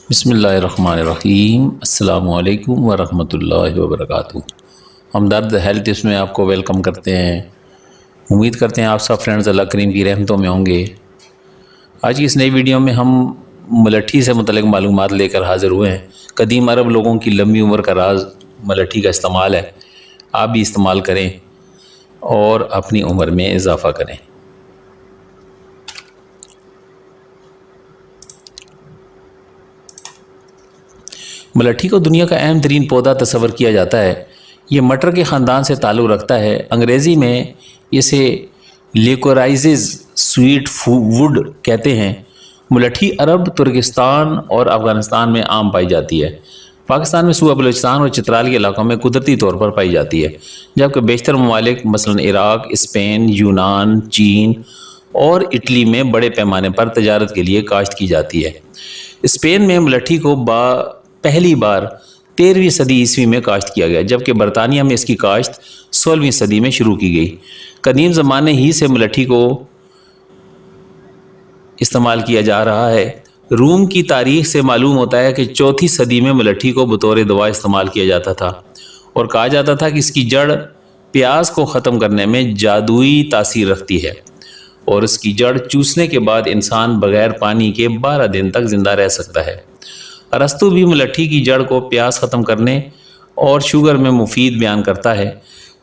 بسم اللہ الرحمن الرحیم۔ السلام علیکم ورحمۃ اللہ وبرکاتہ۔ ہمدرد ہیلتھ ٹپس میں آپ کو ویلکم کرتے ہیں۔ امید کرتے ہیں آپ سب فرینڈز اللہ کریم کی رحمتوں میں ہوں گے۔ آج کی اس نئی ویڈیو میں ہم ملٹھی سے متعلق معلومات لے کر حاضر ہوئے ہیں۔ قدیم عرب لوگوں کی لمبی عمر کا راز ملٹھی کا استعمال ہے۔ آپ بھی استعمال کریں اور اپنی عمر میں اضافہ کریں۔ ملٹھی کو دنیا کا اہم ترین پودا تصور کیا جاتا ہے۔ یہ مٹر کے خاندان سے تعلق رکھتا ہے۔ انگریزی میں اسے لیکورائزز سویٹ ووڈ کہتے ہیں۔ ملٹھی عرب، ترکستان اور افغانستان میں عام پائی جاتی ہے۔ پاکستان میں صوبہ بلوچستان اور چترال کے علاقوں میں قدرتی طور پر پائی جاتی ہے، جبکہ بیشتر ممالک مثلاً عراق، اسپین، یونان، چین اور اٹلی میں بڑے پیمانے پر تجارت کے لیے کاشت کی جاتی ہے۔ اسپین میں ملٹھی کو پہلی بار 13ویں صدی عیسوی میں کاشت کیا گیا، جبکہ برطانیہ میں اس کی کاشت 16ویں صدی میں شروع کی گئی۔ قدیم زمانے ہی سے ملٹھی کو استعمال کیا جا رہا ہے۔ روم کی تاریخ سے معلوم ہوتا ہے کہ 4 صدی میں ملٹھی کو بطور دوا استعمال کیا جاتا تھا، اور کہا جاتا تھا کہ اس کی جڑ پیاس کو ختم کرنے میں جادوئی تاثیر رکھتی ہے، اور اس کی جڑ چوسنے کے بعد انسان بغیر پانی کے 12 دن تک زندہ رہ سکتا ہے۔ ارسطو بھی ملٹھی کی جڑ کو پیاس ختم کرنے اور شوگر میں مفید بیان کرتا ہے۔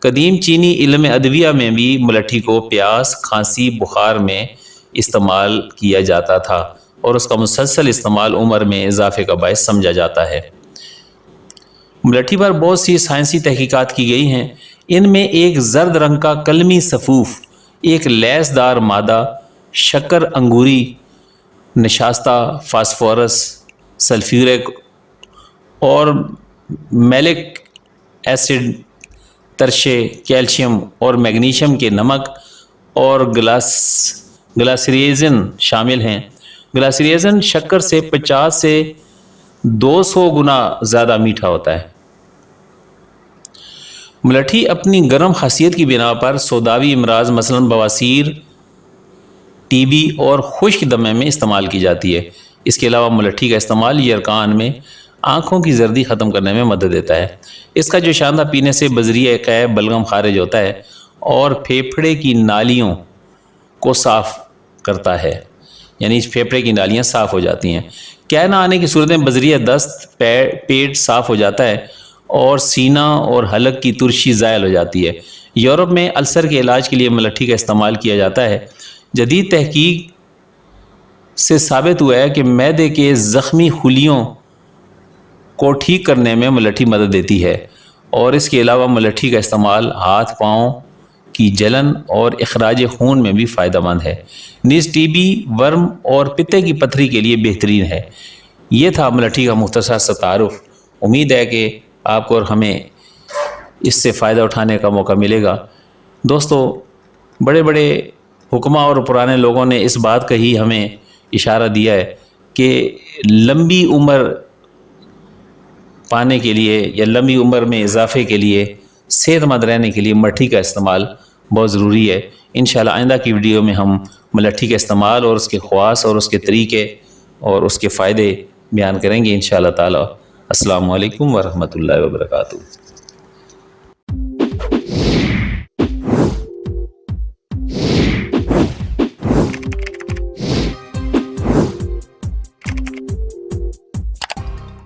قدیم چینی علم ادویہ میں بھی ملٹھی کو پیاس، کھانسی، بخار میں استعمال کیا جاتا تھا، اور اس کا مسلسل استعمال عمر میں اضافے کا باعث سمجھا جاتا ہے۔ ملٹھی پر بہت سی سائنسی تحقیقات کی گئی ہیں۔ ان میں ایک زرد رنگ کا قلمی سفوف، ایک لیس دار مادہ، شکر انگوری، نشاستہ، فاسفورس، سلفیورک اور میلک ایسڈ، ترشے، کیلشیم اور میگنیشیم کے نمک اور گلاسریزن شامل ہیں۔ گلاسریزن شکر سے 50 سے 200 گنا زیادہ میٹھا ہوتا ہے۔ ملٹھی اپنی گرم خاصیت کی بنا پر سوداوی امراض مثلاً بواسیر، ٹی بی اور خشک دمے میں استعمال کی جاتی ہے۔ اس کے علاوہ ملٹھی کا استعمال یرقان میں آنکھوں کی زردی ختم کرنے میں مدد دیتا ہے۔ اس کا جوشاندہ پینے سے بذریعہ قے بلغم خارج ہوتا ہے اور پھیپھڑے کی نالیوں کو صاف کرتا ہے، یعنی پھیپھڑے کی نالیاں صاف ہو جاتی ہیں۔ قے نہ آنے کی صورت میں بذریعہ دست پیٹ صاف ہو جاتا ہے اور سینہ اور حلق کی ترشی زائل ہو جاتی ہے۔ یورپ میں السر کے علاج کے لیے ملٹھی کا استعمال کیا جاتا ہے۔ جدید تحقیق سے ثابت ہوا ہے کہ معدے کے زخمی خلیوں کو ٹھیک کرنے میں ملٹھی مدد دیتی ہے، اور اس کے علاوہ ملٹھی کا استعمال ہاتھ پاؤں کی جلن اور اخراج خون میں بھی فائدہ مند ہے۔ نیز ٹی بی، ورم اور پتے کی پتھری کے لیے بہترین ہے۔ یہ تھا ملٹھی کا مختصر سا تعارف۔ امید ہے کہ آپ کو اور ہمیں اس سے فائدہ اٹھانے کا موقع ملے گا۔ دوستو، بڑے بڑے حکماء اور پرانے لوگوں نے اس بات کا ہی ہمیں اشارہ دیا ہے کہ لمبی عمر پانے کے لیے یا لمبی عمر میں اضافے کے لیے، صحت مند رہنے کے لیے ملٹھی کا استعمال بہت ضروری ہے۔ انشاءاللہ آئندہ کی ویڈیو میں ہم ملٹھی کا استعمال اور اس کے خواص اور اس کے طریقے اور اس کے فائدے بیان کریں گے انشاءاللہ تعالی۔ السلام علیکم ورحمۃ اللہ وبرکاتہ۔